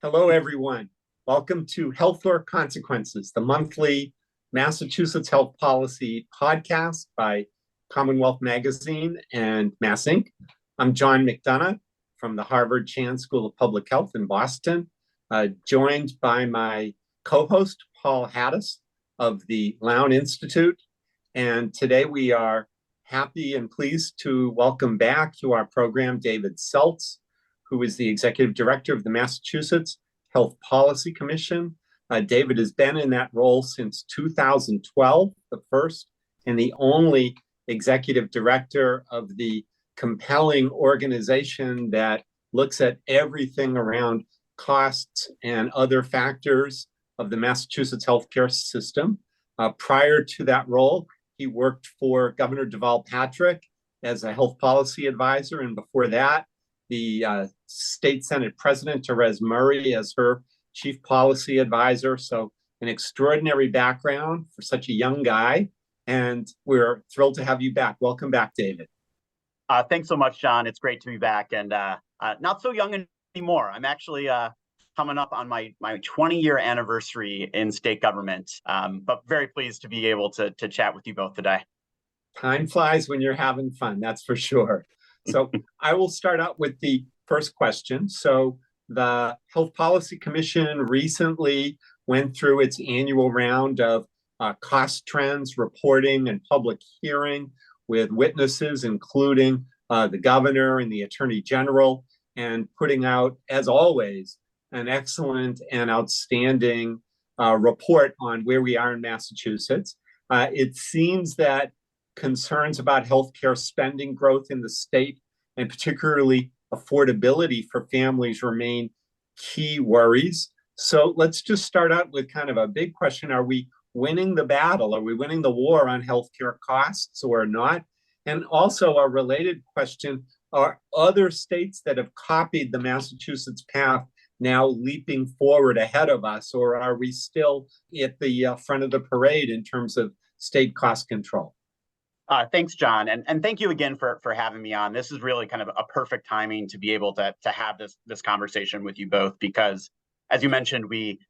Hello, everyone. Welcome to Health or Consequences, the monthly Massachusetts health policy podcast by Commonwealth Magazine and Mass Inc. I'm John McDonough from the Harvard Chan School of Public Health in Boston, joined by my co-host, Paul Hattis of the Lown Institute. And today we are happy and pleased to welcome back to our program David Seltz, who is the executive director of the Massachusetts Health Policy Commission. David has been in that role since 2012, the first and the only executive director of the compelling organization that looks at everything around costs and other factors of the Massachusetts healthcare system. Prior to that role, he worked for Governor Deval Patrick as a health policy advisor, and before that, the State Senate President, Therese Murray, as her chief policy advisor. So an extraordinary background for such a young guy. And we're thrilled to have you back. Welcome back, David. Thanks so much, John. It's great to be back, and not so young anymore. I'm actually coming up on my 20-year anniversary in state government, but very pleased to be able to chat with you both today. Time flies when you're having fun, that's for sure. So I will start out with the first question. So the Health Policy Commission recently went through its annual round of cost trends reporting and public hearing with witnesses, including the governor and the attorney general, and putting out, as always, an excellent and outstanding report on where we are in Massachusetts. It seems that concerns about healthcare spending growth in the state, and particularly affordability for families, remain key worries. So let's just start out with kind of a big question. Are we winning the battle? Are we winning the war on healthcare costs or not? And also a related question, are other states that have copied the Massachusetts path now leaping forward ahead of us, or are we still at the front of the parade in terms of state cost control? Thanks, John, and thank you again for having me on. This is really kind of a perfect timing to be able to have this conversation with you both, because, as you mentioned, we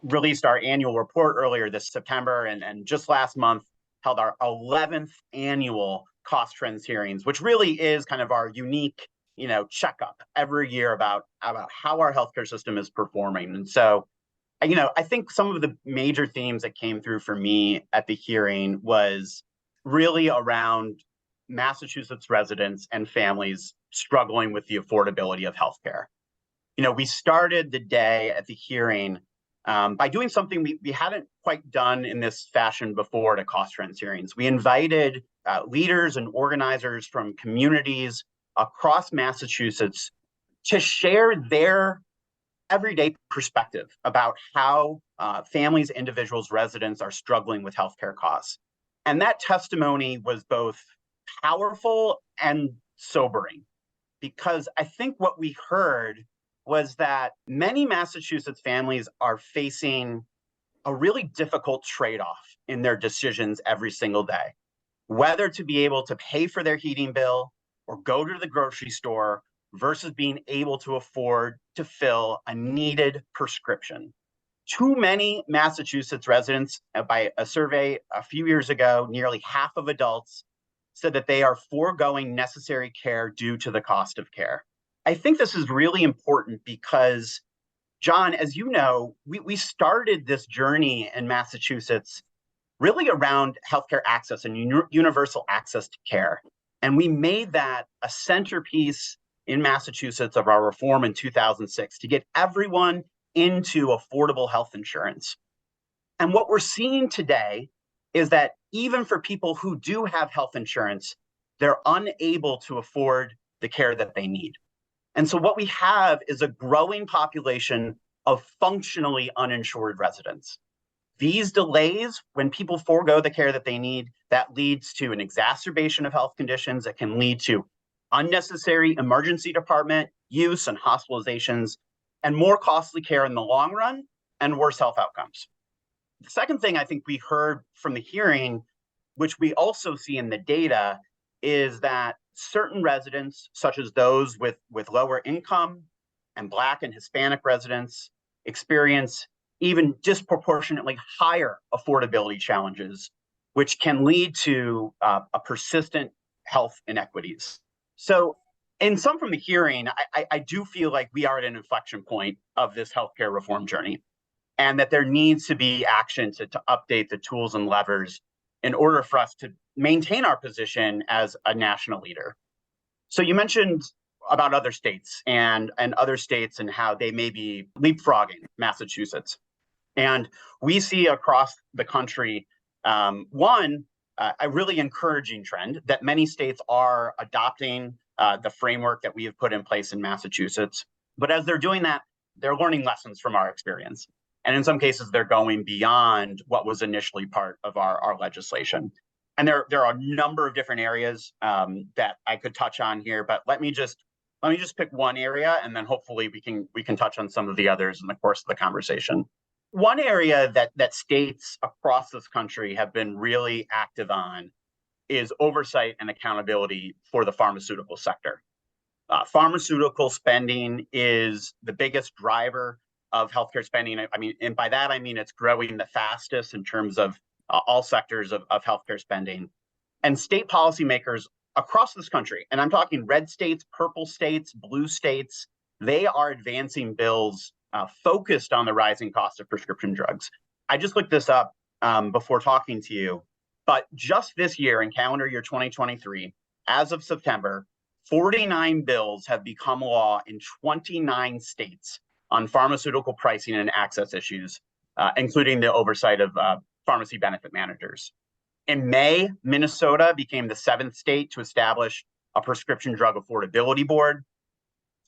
released our annual report earlier this September, and just last month held our 11th annual cost trends hearings, which really is kind of our unique, checkup every year about how our healthcare system is performing. And so, I think some of the major themes that came through for me at the hearing was really around Massachusetts residents and families struggling with the affordability of healthcare. We started the day at the hearing by doing something we hadn't quite done in this fashion before to cost trends hearings. We invited leaders and organizers from communities across Massachusetts to share their everyday perspective about how families, individuals, residents are struggling with healthcare costs. And that testimony was both powerful and sobering, because I think what we heard was that many Massachusetts families are facing a really difficult trade-off in their decisions every single day, whether to be able to pay for their heating bill or go to the grocery store versus being able to afford to fill a needed prescription. Too many Massachusetts residents, by a survey a few years ago, nearly half of adults said that they are foregoing necessary care due to the cost of care. I think this is really important because, John, as you know, we started this journey in Massachusetts really around healthcare access and universal access to care. And we made that a centerpiece in Massachusetts of our reform in 2006 to get everyone into affordable health insurance. And what we're seeing today is that even for people who do have health insurance, they're unable to afford the care that they need. And so what we have is a growing population of functionally uninsured residents. These delays, when people forego the care that they need, that leads to an exacerbation of health conditions that can lead to unnecessary emergency department use and hospitalizations, and more costly care in the long run and worse health outcomes. The second thing I think we heard from the hearing, which we also see in the data, is that certain residents, such as those with lower income and Black and Hispanic residents, experience even disproportionately higher affordability challenges, which can lead to a persistent health inequities. So in sum from the hearing, I do feel like we are at an inflection point of this healthcare reform journey, and that there needs to be action to update the tools and levers in order for us to maintain our position as a national leader. So you mentioned about other states and other states and how they may be leapfrogging Massachusetts. And we see across the country, a really encouraging trend that many states are adopting the framework that we have put in place in Massachusetts. But as they're doing that, they're learning lessons from our experience. And in some cases, they're going beyond what was initially part of our legislation. And there are a number of different areas that I could touch on here, but let me just pick one area, and then hopefully we can touch on some of the others in the course of the conversation. One area that states across this country have been really active on is oversight and accountability for the pharmaceutical sector. Pharmaceutical spending is the biggest driver of healthcare spending. And by that, I mean it's growing the fastest in terms of all sectors of healthcare spending. And state policymakers across this country, and I'm talking red states, purple states, blue states, they are advancing bills focused on the rising cost of prescription drugs. I just looked this up before talking to you, but just this year in calendar year 2023, as of September, 49 bills have become law in 29 states on pharmaceutical pricing and access issues, including the oversight of pharmacy benefit managers. In May, Minnesota became the 7th state to establish a prescription drug affordability board.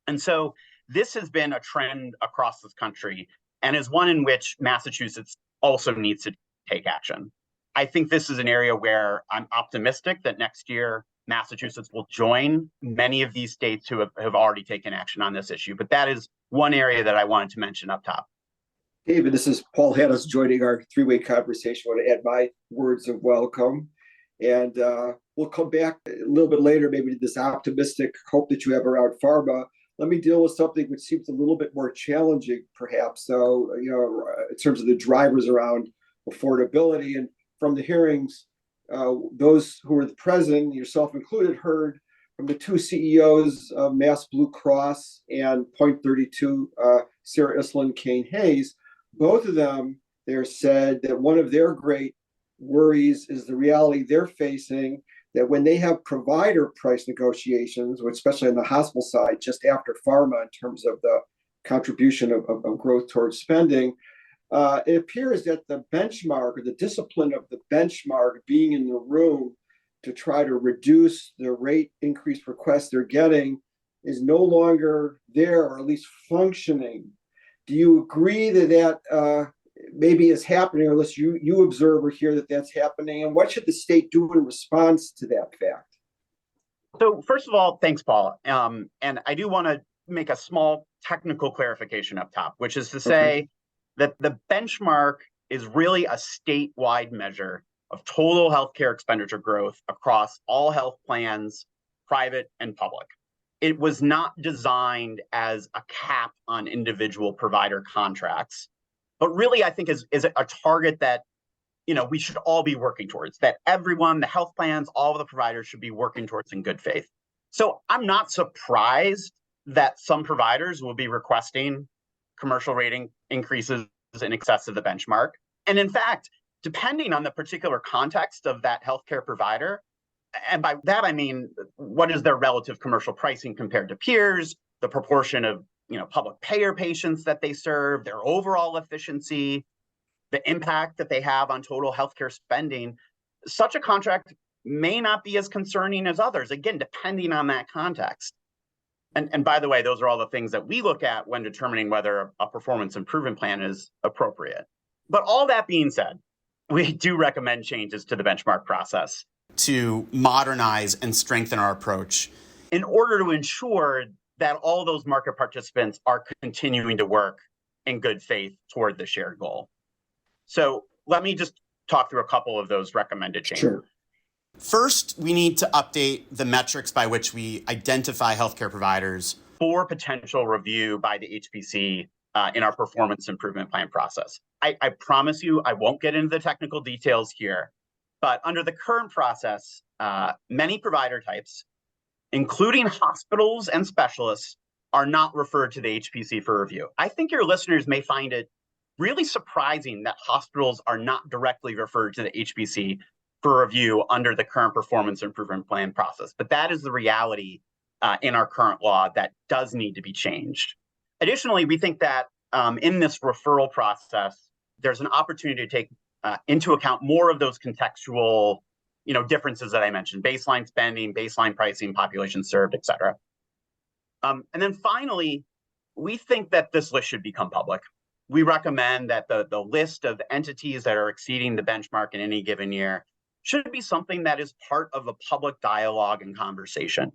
And so this has been a trend across this country and is one in which Massachusetts also needs to take action. I think this is an area where I'm optimistic that next year Massachusetts will join many of these states who have already taken action on this issue. But that is one area that I wanted to mention up top. David, this is Paul Hattis joining our three-way conversation. I want to add my words of welcome. And we'll come back a little bit later, maybe to this optimistic hope that you have around pharma. Let me deal with something which seems a little bit more challenging, perhaps. So, in terms of the drivers around affordability. And from the hearings, those who were present, yourself included, heard from the two CEOs of Mass Blue Cross and Point 32, Sarah Islin, Kane Hayes. Both of them there said that one of their great worries is the reality they're facing, that when they have provider price negotiations, especially on the hospital side, just after pharma in terms of the contribution of growth towards spending, it appears that the benchmark or the discipline of the benchmark being in the room to try to reduce the rate increase requests they're getting is no longer there, or at least functioning. Do you agree that maybe is happening, or unless you observe or hear that that's happening? And what should the state do in response to that fact? So first of all, thanks, Paul. And I do want to make a small technical clarification up top, which is to say that the benchmark is really a statewide measure of total healthcare expenditure growth across all health plans, private and public. It was not designed as a cap on individual provider contracts, but really I think is a target that we should all be working towards, that everyone, the health plans, all of the providers should be working towards in good faith. So I'm not surprised that some providers will be requesting commercial rating increases in excess of the benchmark. And in fact, depending on the particular context of that healthcare provider, and by that I mean, what is their relative commercial pricing compared to peers, the proportion of public payer patients that they serve, their overall efficiency, the impact that they have on total healthcare spending, such a contract may not be as concerning as others, again, depending on that context. And by the way, those are all the things that we look at when determining whether a performance improvement plan is appropriate. But all that being said, we do recommend changes to the benchmark process to modernize and strengthen our approach in order to ensure that all those market participants are continuing to work in good faith toward the shared goal. So let me just talk through a couple of those recommended changes. Sure. First, we need to update the metrics by which we identify healthcare providers for potential review by the HPC in our performance improvement plan process. I promise you, I won't get into the technical details here, but under the current process, many provider types, including hospitals and specialists, are not referred to the HPC for review. I think your listeners may find it really surprising that hospitals are not directly referred to the HPC for review under the current performance improvement plan process. But that is the reality in our current law that does need to be changed. Additionally, we think that in this referral process, there's an opportunity to take into account more of those contextual differences that I mentioned: baseline spending, baseline pricing, population served, et cetera. And then finally, we think that this list should become public. We recommend that the list of entities that are exceeding the benchmark in any given year should be something that is part of a public dialogue and conversation.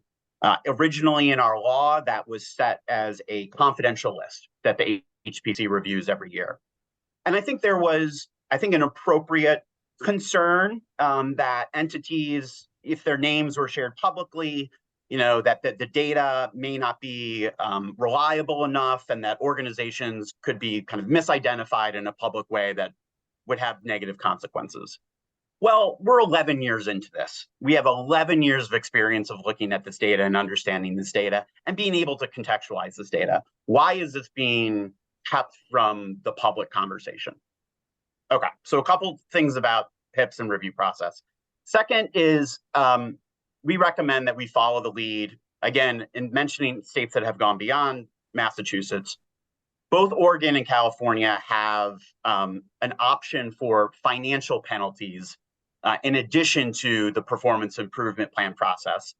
Originally in our law, that was set as a confidential list that the HPC reviews every year. And I think there was, an appropriate concern that entities, if their names were shared publicly, that the data may not be reliable enough, and that organizations could be kind of misidentified in a public way that would have negative consequences. Well, we're 11 years into this. We have 11 years of experience of looking at this data and understanding this data and being able to contextualize this data. Why is this being kept from the public conversation? Okay, so a couple things about PIPs and review process. Second is we recommend that we follow the lead, again, in mentioning states that have gone beyond Massachusetts. Both Oregon and California have an option for financial penalties in addition to the performance improvement plan process.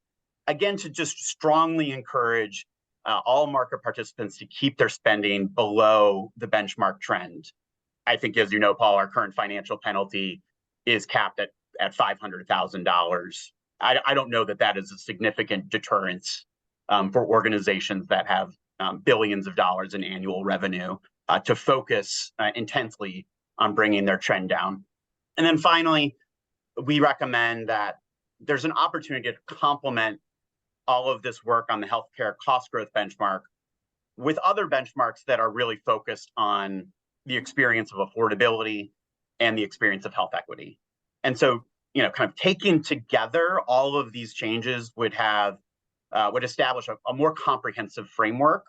Again, to just strongly encourage all market participants to keep their spending below the benchmark trend. I think, as you know, Paul, our current financial penalty is capped at $500,000. I don't know that is a significant deterrence for organizations that have billions of dollars in annual revenue to focus intensely on bringing their trend down. And then finally, we recommend that there's an opportunity to complement all of this work on the healthcare cost growth benchmark with other benchmarks that are really focused on the experience of affordability and the experience of health equity. And so, kind of taken together, all of these changes would establish a more comprehensive framework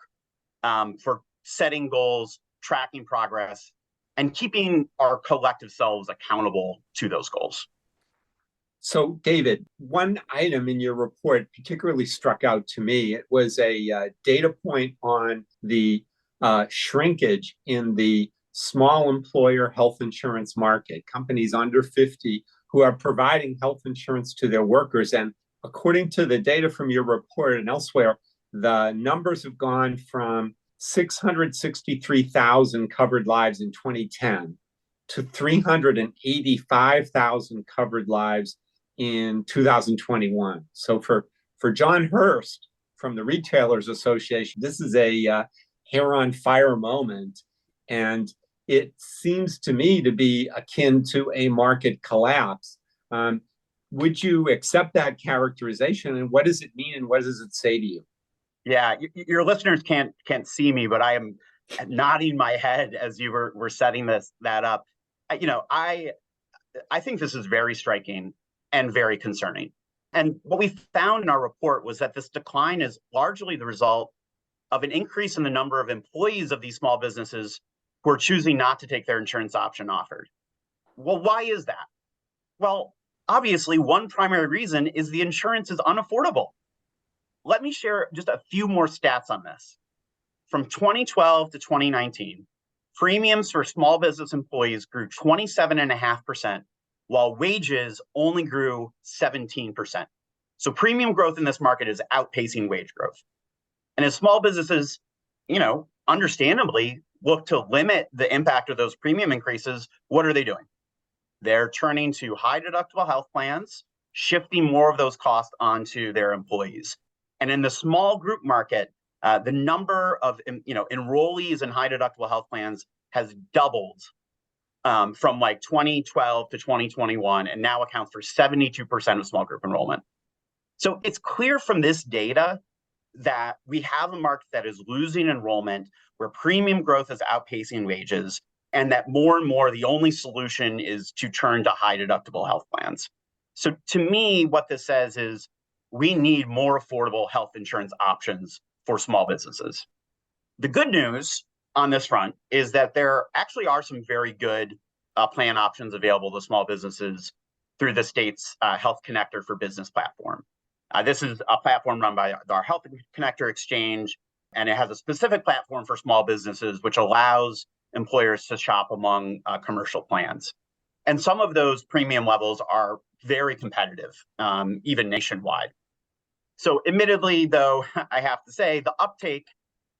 for setting goals, tracking progress, and keeping our collective selves accountable to those goals. So, David, one item in your report particularly struck out to me. It was a data point on the shrinkage in the small employer health insurance market, companies under 50 who are providing health insurance to their workers. And according to the data from your report and elsewhere, the numbers have gone from 663,000 covered lives in 2010 to 385,000 covered lives in 2021. So for John Hurst from the Retailers Association, this is a hair on fire moment. And it seems to me to be akin to a market collapse. Would you accept that characterization? And what does it mean? And what does it say to you? Yeah, your listeners can't see me, but I am nodding my head as you were setting that up. I think this is very striking and very concerning. And what we found in our report was that this decline is largely the result of an increase in the number of employees of these small businesses who are choosing not to take their insurance option offered. Well, why is that? Well, obviously, one primary reason is the insurance is unaffordable. Let me share just a few more stats on this. From 2012 to 2019, premiums for small business employees grew 27.5%, while wages only grew 17%. So premium growth in this market is outpacing wage growth. And as small businesses, understandably look to limit the impact of those premium increases, what are they doing? They're turning to high deductible health plans, shifting more of those costs onto their employees. And in the small group market, the number of enrollees in high deductible health plans has doubled from like 2012 to 2021, and now accounts for 72% of small group enrollment. So it's clear from this data that we have a market that is losing enrollment, where premium growth is outpacing wages, and that more and more the only solution is to turn to high deductible health plans. So to me, what this says is we need more affordable health insurance options for small businesses. The good news on this front is that there actually are some very good plan options available to small businesses through the state's Health Connector for Business platform. This is a platform run by our Health Connector exchange, and it has a specific platform for small businesses, which allows employers to shop among commercial plans. And some of those premium levels are very competitive, even nationwide. So admittedly, though, I have to say the uptake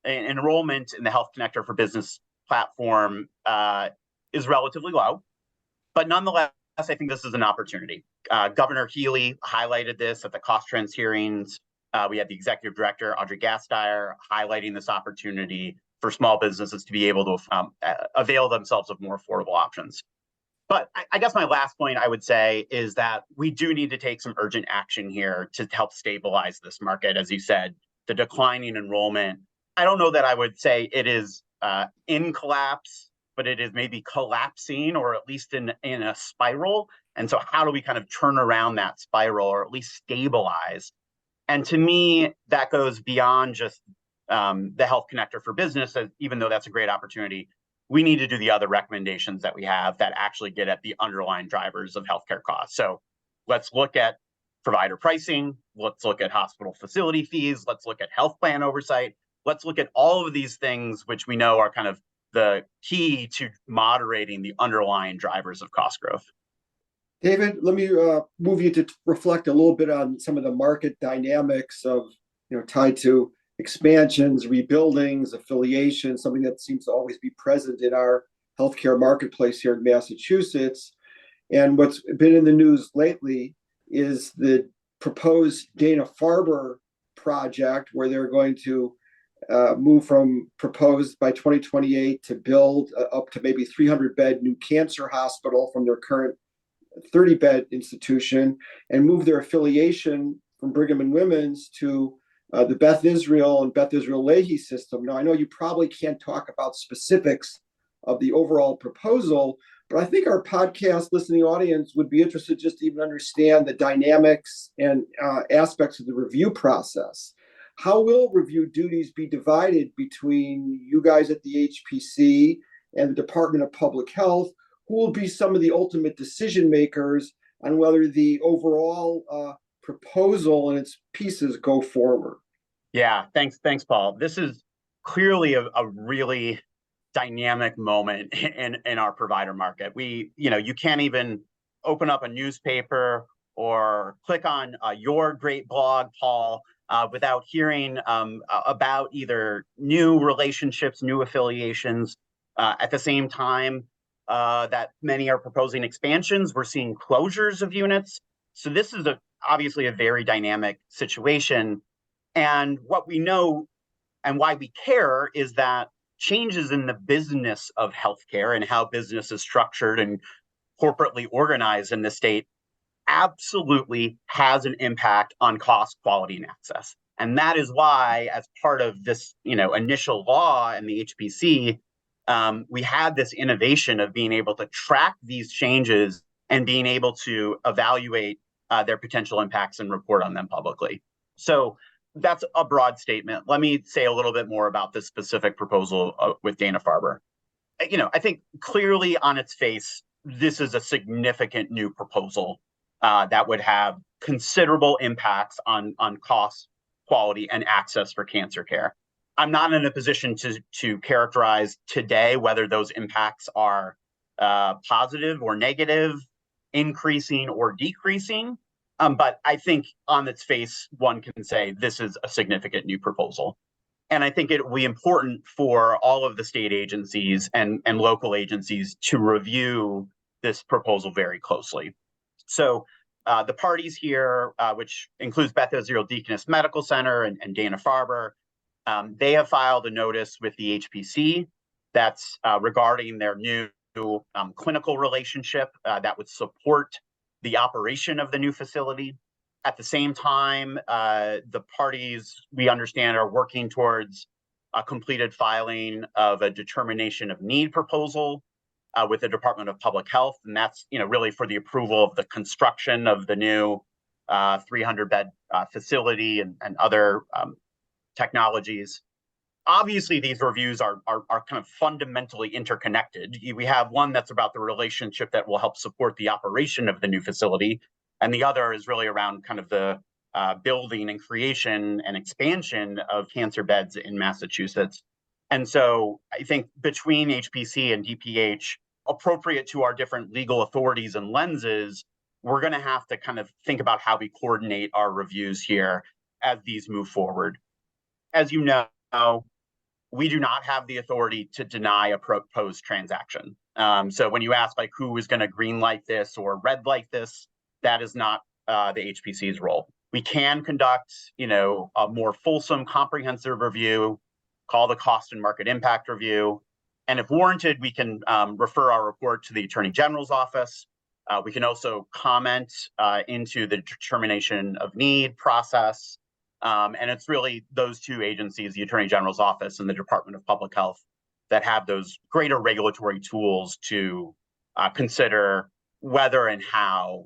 in enrollment in the Health Connector for Business platform is relatively low. But nonetheless, I think this is an opportunity. Governor Healy highlighted this at the cost trends hearings. We had the executive director, Audrey Gasteyer, highlighting this opportunity for small businesses to be able to avail themselves of more affordable options. But I guess my last point I would say is that we do need to take some urgent action here to help stabilize this market. As you said, the declining enrollment, I don't know that I would say it is in collapse, but it is maybe collapsing, or at least in a spiral. And so how do we kind of turn around that spiral, or at least stabilize? And to me, that goes beyond just the Health Connector for Business, even though that's a great opportunity. We need to do the other recommendations that we have that actually get at the underlying drivers of healthcare costs. So let's look at provider pricing. Let's look at hospital facility fees. Let's look at health plan oversight. Let's look at all of these things, which we know are kind of the key to moderating the underlying drivers of cost growth. David, let me move you to reflect a little bit on some of the market dynamics of, tied to expansions, rebuildings, affiliations, something that seems to always be present in our healthcare marketplace here in Massachusetts. And what's been in the news lately is the proposed Dana-Farber project, where they're going to move from proposed by 2028 to build up to maybe 300-bed new cancer hospital from their current 30-bed institution, and move their affiliation from Brigham and Women's to the Beth Israel and Beth Israel Lahey system. Now, I know you probably can't talk about specifics of the overall proposal, but I think our podcast listening audience would be interested just to even understand the dynamics and aspects of the review process. How will review duties be divided between you guys at the HPC and the Department of Public Health? Who will be some of the ultimate decision makers on whether the overall proposal and its pieces go forward? Yeah, thanks, Paul. This is clearly a really dynamic moment in our provider market. You can't even open up a newspaper or click on your great blog, Paul, without hearing about either new relationships, new affiliations. At the same time that many are proposing expansions, we're seeing closures of units. So this is obviously a very dynamic situation. And what we know and why we care is that changes in the business of healthcare and how business is structured and corporately organized in the state absolutely has an impact on cost, quality, and access. And that is why, as part of this, initial law in the HPC, we had this innovation of being able to track these changes and being able to evaluate their potential impacts and report on them publicly. So that's a broad statement. Let me say a little bit more about this specific proposal with Dana-Farber. I think clearly on its face, this is a significant new proposal that would have considerable impacts on cost, quality, and access for cancer care. I'm not in a position to characterize today whether those impacts are positive or negative, increasing or decreasing. But I think on its face, one can say this is a significant new proposal. And I think it will be important for all of the state agencies and local agencies to review this proposal very closely. So the parties here, which includes Beth Israel Deaconess Medical Center and Dana-Farber, they have filed a notice with the HPC that's regarding their new clinical relationship that would support the operation of the new facility. At the same time, the parties, we understand, are working towards a completed filing of a determination of need proposal with the Department of Public Health, and that's really for the approval of the construction of the new 300-bed facility and other technologies. Obviously, these reviews are kind of fundamentally interconnected. We have one that's about the relationship that will help support the operation of the new facility, and the other is really around kind of the building and creation and expansion of cancer beds in Massachusetts. And so I think between HPC and DPH, appropriate to our different legal authorities and lenses, we're going to have to kind of think about how we coordinate our reviews here as these move forward. As you know, we do not have the authority to deny a proposed transaction. So when you ask like who is going to green light this or red light this, that is not the HPC's role. We can conduct, a more fulsome, comprehensive review, call the cost and market impact review. And if warranted, we can refer our report to the Attorney General's office. We can also comment into the determination of need process. And it's really those two agencies, the Attorney General's office and the Department of Public Health, that have those greater regulatory tools to consider whether and how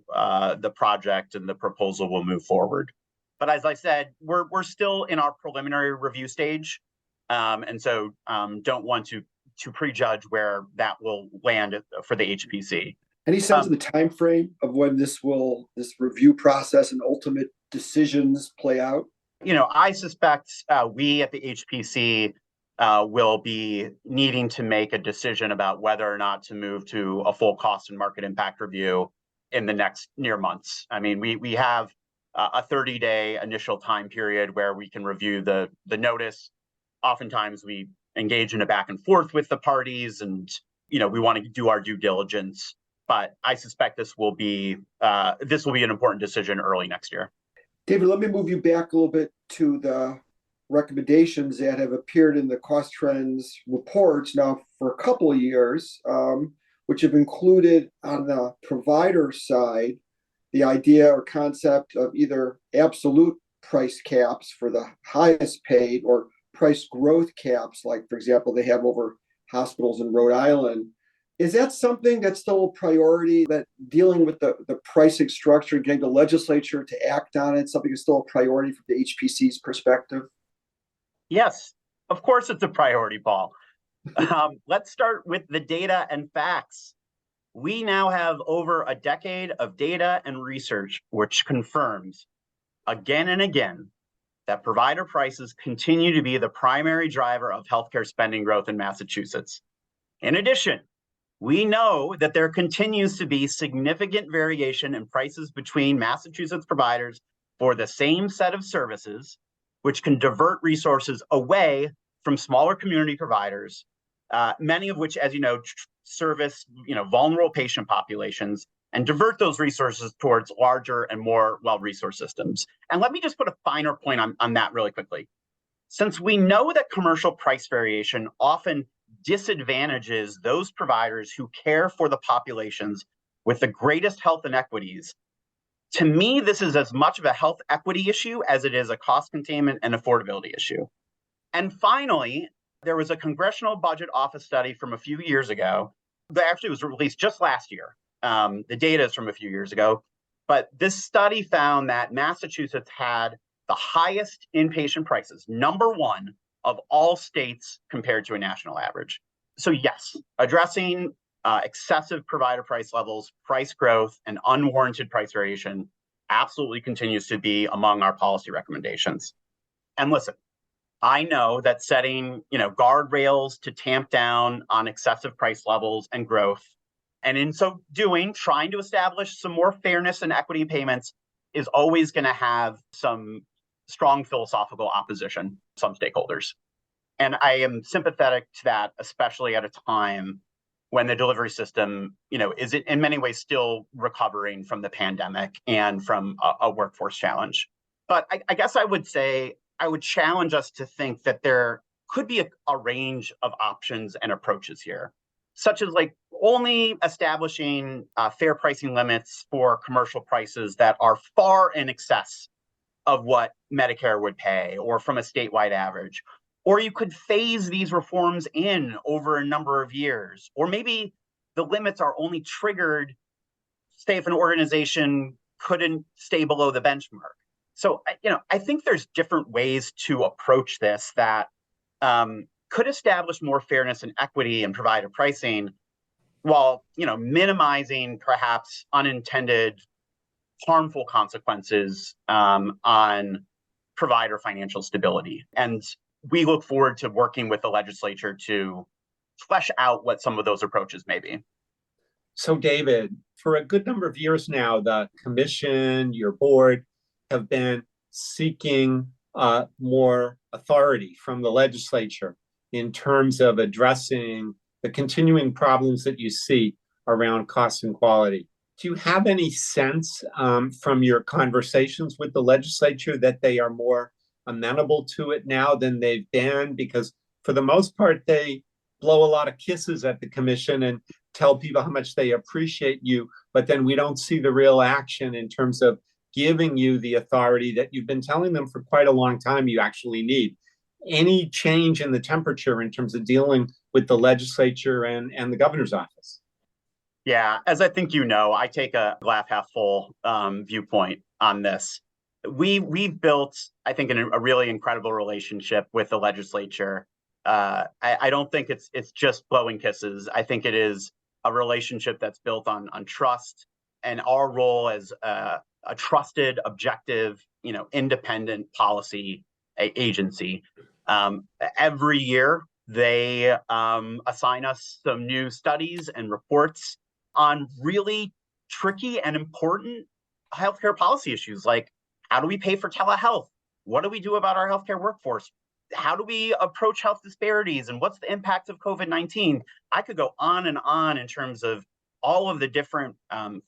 the project and the proposal will move forward. But as I said, we're still in our preliminary review stage, and so don't want to prejudge where that will land for the HPC. Any sense of the time frame of when this review process and ultimate decisions play out? I suspect we at the HPC will be needing to make a decision about whether or not to move to a full cost and market impact review in the next near months. I mean, we have a 30-day initial time period where we can review the notice. Oftentimes we engage in a back and forth with the parties, and we want to do our due diligence. But I suspect this will be an important decision early next year. David, let me move you back a little bit to the recommendations that have appeared in the cost trends reports now for a couple of years, which have included on the provider side the idea or concept of either absolute price caps for the highest paid or price growth caps, like, for example, they have over hospitals in Rhode Island. Is that something that's still a priority, that dealing with the pricing structure and getting the legislature to act on it, something that's still a priority from the HPC's perspective? Yes, of course it's a priority, Paul. Let's start with the data and facts. We now have over a decade of data and research which confirms again and again that provider prices continue to be the primary driver of healthcare spending growth in Massachusetts. In addition, we know that there continues to be significant variation in prices between Massachusetts providers for the same set of services, which can divert resources away from smaller community providers, many of which, as you know, service vulnerable patient populations, and divert those resources towards larger and more well-resourced systems. And let me just put a finer point on that really quickly. Since we know that commercial price variation often disadvantages those providers who care for the populations with the greatest health inequities, to me, this is as much of a health equity issue as it is a cost containment and affordability issue. And finally, there was a Congressional Budget Office study from a few years ago that actually was released just last year. The data is from a few years ago, but this study found that Massachusetts had the highest inpatient prices, number one of all states compared to a national average. So yes, addressing excessive provider price levels, price growth, and unwarranted price variation absolutely continues to be among our policy recommendations. And listen, I know that setting guardrails to tamp down on excessive price levels and growth, and in so doing, trying to establish some more fairness and equity in payments, is always going to have some strong philosophical opposition, some stakeholders. And I am sympathetic to that, especially at a time when the delivery system, is in many ways still recovering from the pandemic and from a workforce challenge. But I guess I would say, I would challenge us to think that there could be a range of options and approaches here. such as like only establishing fair pricing limits for commercial prices that are far in excess of what Medicare would pay or from a statewide average. Or you could phase these reforms in over a number of years. Or maybe the limits are only triggered, say, if an organization couldn't stay below the benchmark. So, I think there's different ways to approach this that could establish more fairness and equity and provider pricing while, minimizing perhaps unintended harmful consequences on provider financial stability. And we look forward to working with the legislature to flesh out what some of those approaches may be. So, David, for a good number of years now, the commission, your board, have been seeking more authority from the legislature in terms of addressing the continuing problems that you see around cost and quality. Do you have any sense from your conversations with the legislature that they are more amenable to it now than they've been? Because for the most part, they blow a lot of kisses at the commission and tell people how much they appreciate you, but then we don't see the real action in terms of giving you the authority that you've been telling them for quite a long time you actually need. Any change in the temperature in terms of dealing with the legislature and the governor's office? Yeah, as I think I take a glass half full viewpoint on this. We've built, I think, a really incredible relationship with the legislature. I don't think it's just blowing kisses. I think it is a relationship that's built on trust, and our role as a trusted, objective, independent policy agency. Every year, they assign us some new studies and reports on really tricky and important healthcare policy issues, like how do we pay for telehealth? What do we do about our healthcare workforce? How do we approach health disparities? And what's the impact of COVID-19? I could go on and on in terms of all of the different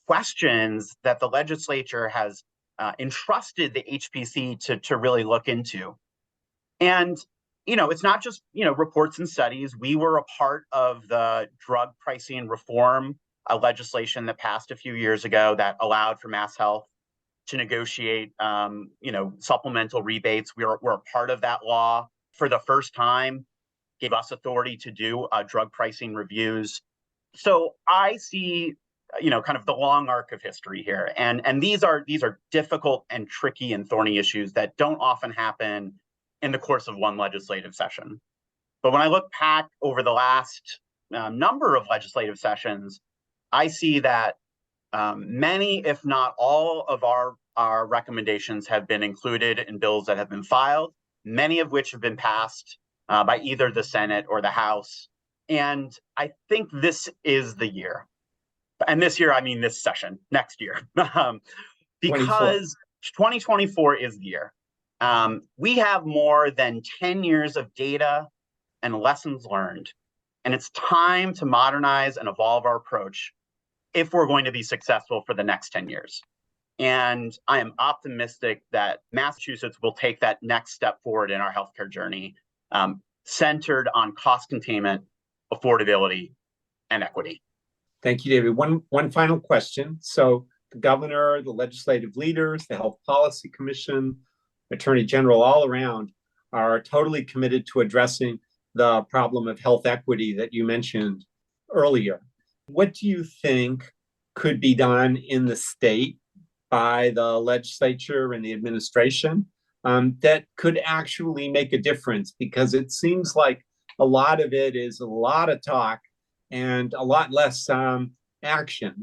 questions that the legislature has entrusted the HPC to really look into. And, it's not just, reports and studies. We were a part of the drug pricing reform legislation that passed a few years ago that allowed for MassHealth to negotiate, supplemental rebates. We're a part of that law. For the first time, gave us authority to do drug pricing reviews. So I see, kind of the long arc of history here, and these are difficult and tricky and thorny issues that don't often happen in the course of one legislative session. But when I look back over the last number of legislative sessions, I see that many, if not all, of our recommendations have been included in bills that have been filed, many of which have been passed by either the Senate or the House. And I think this is the year. And this year, I mean this session, next year, because 2024 is the year. We have more than 10 years of data and lessons learned, and it's time to modernize and evolve our approach if we're going to be successful for the next 10 years. And I am optimistic that Massachusetts will take that next step forward in our healthcare journey, centered on cost containment, affordability, and equity. Thank you, David. One final question. So the governor, the legislative leaders, the Health Policy Commission, Attorney General, all around are totally committed to addressing the problem of health equity that you mentioned earlier. What do you think could be done in the state by the legislature and the administration that could actually make a difference? Because it seems like a lot of it is a lot of talk and a lot less action.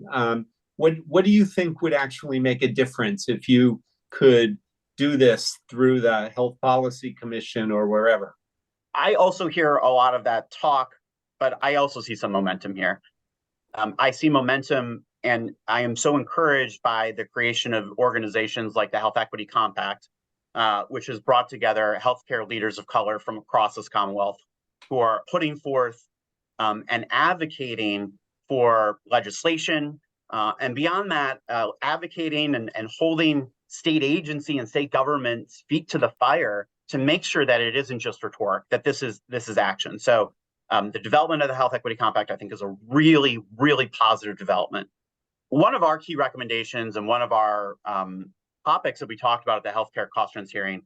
What do you think would actually make a difference if you could do this through the Health Policy Commission or wherever? I also hear a lot of that talk, but I also see some momentum here. I see momentum, and I am so encouraged by the creation of organizations like the Health Equity Compact, which has brought together healthcare leaders of color from across this Commonwealth who are putting forth and advocating for legislation, and beyond that, advocating and holding state agency and state government's feet to the fire to make sure that it isn't just rhetoric, that this is action. So The development of the Health Equity Compact, I think, is a really, really positive development. One of our key recommendations and one of our topics that we talked about at the healthcare cost trends hearing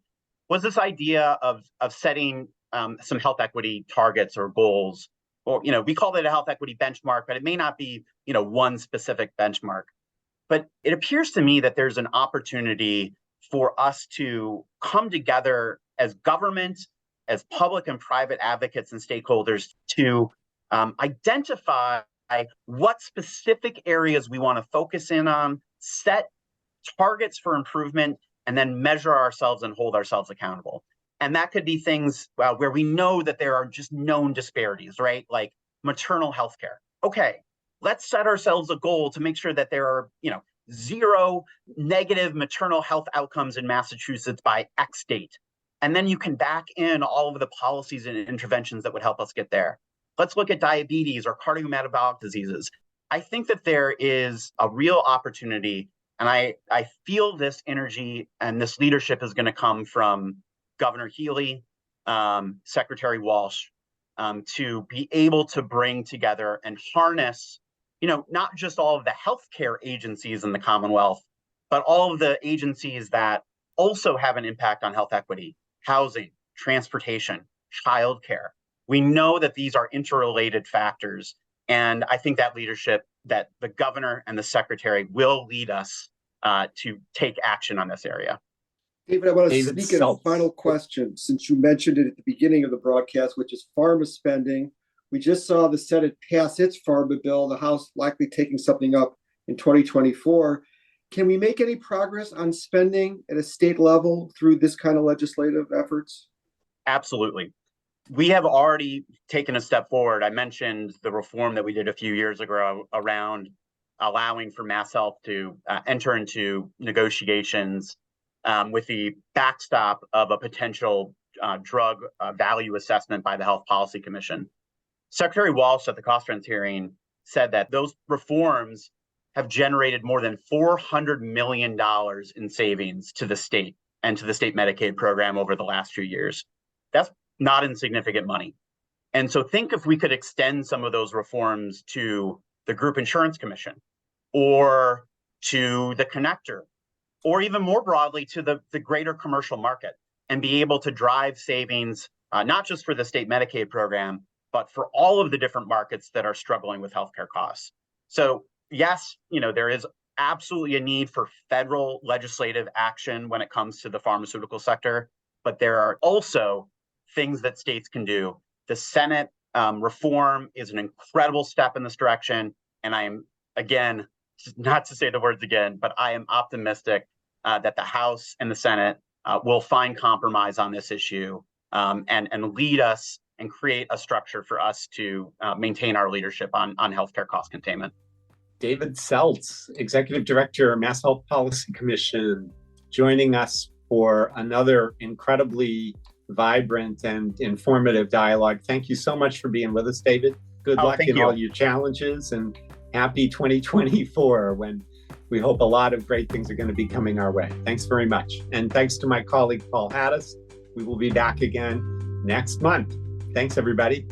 was this idea of setting some health equity targets or goals, or we call it a health equity benchmark, but it may not be one specific benchmark. But it appears to me that there's an opportunity for us to come together as government, as public and private advocates and stakeholders to identify what specific areas we want to focus in on, set targets for improvement, and then measure ourselves and hold ourselves accountable. And that could be things where we know that there are just known disparities, right? Like maternal health care. Okay, let's set ourselves a goal to make sure that there are, 0 negative maternal health outcomes in Massachusetts by X date. And then you can back in all of the policies and interventions that would help us get there. Let's look at diabetes or cardiometabolic diseases. I think that there is a real opportunity, and I feel this energy and this leadership is going to come from Governor Healy, Secretary Walsh, to be able to bring together and harness, not just all of the healthcare agencies in the Commonwealth, but all of the agencies that also have an impact on health equity, housing, transportation, childcare. We know that these are interrelated factors. And I think that leadership, that the governor and the secretary will lead us to take action on this area. David, I want to David sneak in a Seltz. final question, since you mentioned it at the beginning of the broadcast, which is pharma spending. We just saw the Senate pass its pharma bill, the House likely taking something up in 2024. Can we make any progress on spending at a state level through this kind of legislative efforts? Absolutely. We have already taken a step forward. I mentioned the reform that we did a few years ago around allowing for MassHealth to enter into negotiations with the backstop of a potential drug value assessment by the Health Policy Commission. Secretary Walsh at the cost trends hearing said that those reforms have generated more than $400 million in savings to the state and to the state Medicaid program over the last few years. That's not insignificant money. And so think if we could extend some of those reforms to the Group Insurance Commission or to the connector, or even more broadly to the greater commercial market, and be able to drive savings, not just for the state Medicaid program, but for all of the different markets that are struggling with healthcare costs. So yes, there is absolutely a need for federal legislative action when it comes to the pharmaceutical sector, but there are also things that states can do. The Senate reform is an incredible step in this direction. And I am, again, not to say the words again, but I am optimistic that the House and the Senate will find compromise on this issue and lead us and create a structure for us to maintain our leadership on healthcare cost containment. David Seltz, Executive Director, Mass Health Policy Commission, joining us for another incredibly vibrant and informative dialogue. Thank you so much for being with us, David. Good luck in all your challenges, and happy 2024, when we hope a lot of great things are going to be coming our way. Thanks very much. And thanks to my colleague, Paul Hattis. We will be back again next month. Thanks, everybody.